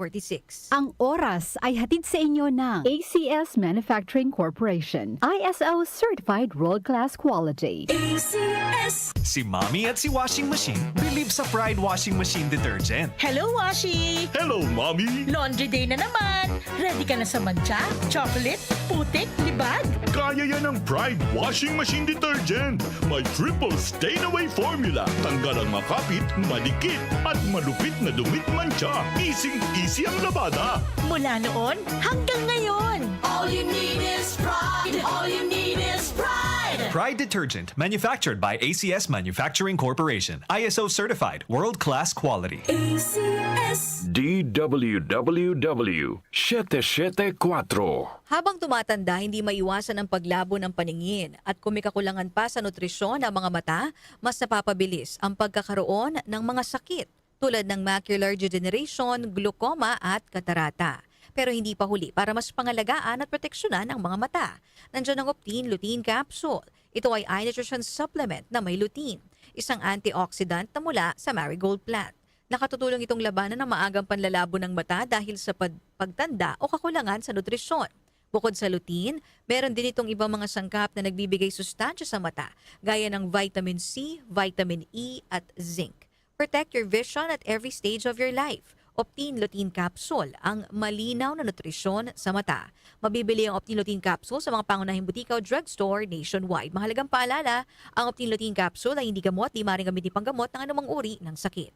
6:46. Ang oras ay hatid sa inyo ng ACS Manufacturing Corporation. ISO Certified World-Class Quality. ACS. Si Mommy at si Washing Machine believe sa Pride Washing Machine Detergent. Hello, Washi! Hello, Mommy! Laundry day na naman! Ready ka na sa mancha, chocolate, putik, libag? Kaya yan ang Pride Washing Machine Detergent. May triple stain-away formula. Tanggal ang makapit, malikit, at malupit na dumit mancha. Easy ang labada. Mula noon hanggang ngayon. All you need is pride. All you need is pride. Pride Detergent, manufactured by ACS Manufacturing Corporation. ISO certified, world-class quality. ACS. DWWW 774. Habang tumatanda, hindi maiwasan ang paglabo ng paningin at kung may kakulangan pa sa nutrisyon ng mga mata, mas napapabilis ang pagkakaroon ng mga sakit tulad ng macular degeneration, glaucoma at katarata. Pero hindi pa huli para mas pangalagaan at proteksyonan ang mga mata. Nandiyan ang Optine Lutein Capsule. Ito ay eye nutrition supplement na may lutein, isang antioxidant na mula sa marigold plant. Nakatutulong itong labanan ng maagang panlalabo ng mata dahil sa pagtanda o kakulangan sa nutrisyon. Bukod sa lutein, meron din itong ibang mga sangkap na nagbibigay sustansya sa mata, gaya ng vitamin C, vitamin E at zinc. Protect your vision at every stage of your life. Optine Lutein Capsule, ang malinaw na nutrisyon sa mata. Mabibili ang Optine Lutein Capsule sa mga pangunahing butika o drugstore nationwide. Mahalagang paalala, ang Optine Lutein Capsule ay hindi gamot, di maaaring gamitin panggamot ng anumang uri ng sakit.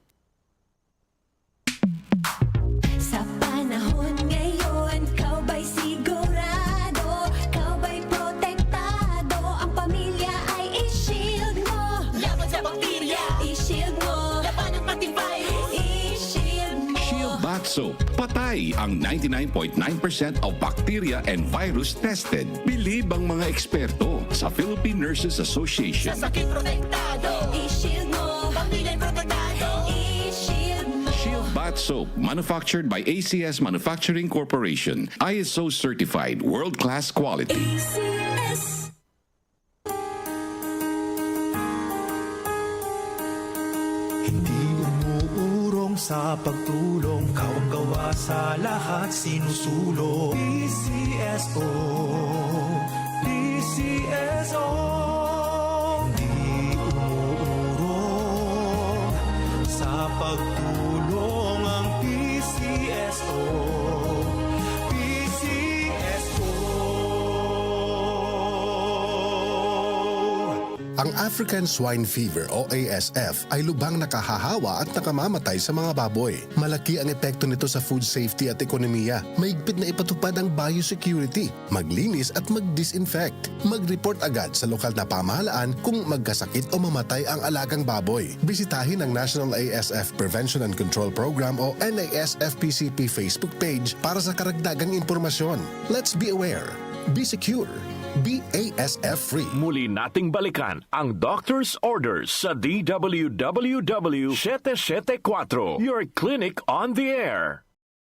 Sa panahon ngayon, kau ba'y sigurado? Kau ba'y protektado? Ang pamilya ay i-shield mo. Laban sa bakterya, i-shield mo. Laban ng pati virus, i-shield mo. Shield Bath Soap. Patay ang 99.9% of bacteria and virus tested. Believe ang mga eksperto sa Philippine Nurses Association. Sa sakit protektado, i-shield mo. Pamilya'y protektado, i-shield mo. Shield Bath Soap, manufactured by ACS Manufacturing Corporation. ISO certified, world-class quality. ACS. Hindi umuurong sa pagtulong, kawang gawa sa lahat sinusulong. PCSO, PCSO. Hindi umuurong sa pagtulong ang PCSO, PCSO. Ang African Swine Fever o ASF ay lubhang nakahahawa at nakamamatay sa mga baboy. Malaki ang epekto nito sa food safety at ekonomiya. Mahigpit na ipatupad ang biosecurity, maglinis at mag-disinfect. Mag-report agad sa lokal na pamahalaan kung magkasakit o mamatay ang alagang baboy. Bisitahin ang National ASF Prevention and Control Program o NASFPCP Facebook page para sa karagdagang impormasyon. Let's be aware. Be secure. Be ASF-free. Muli nating balikan ang Doctor's Orders sa DWWW 774, your clinic on the air.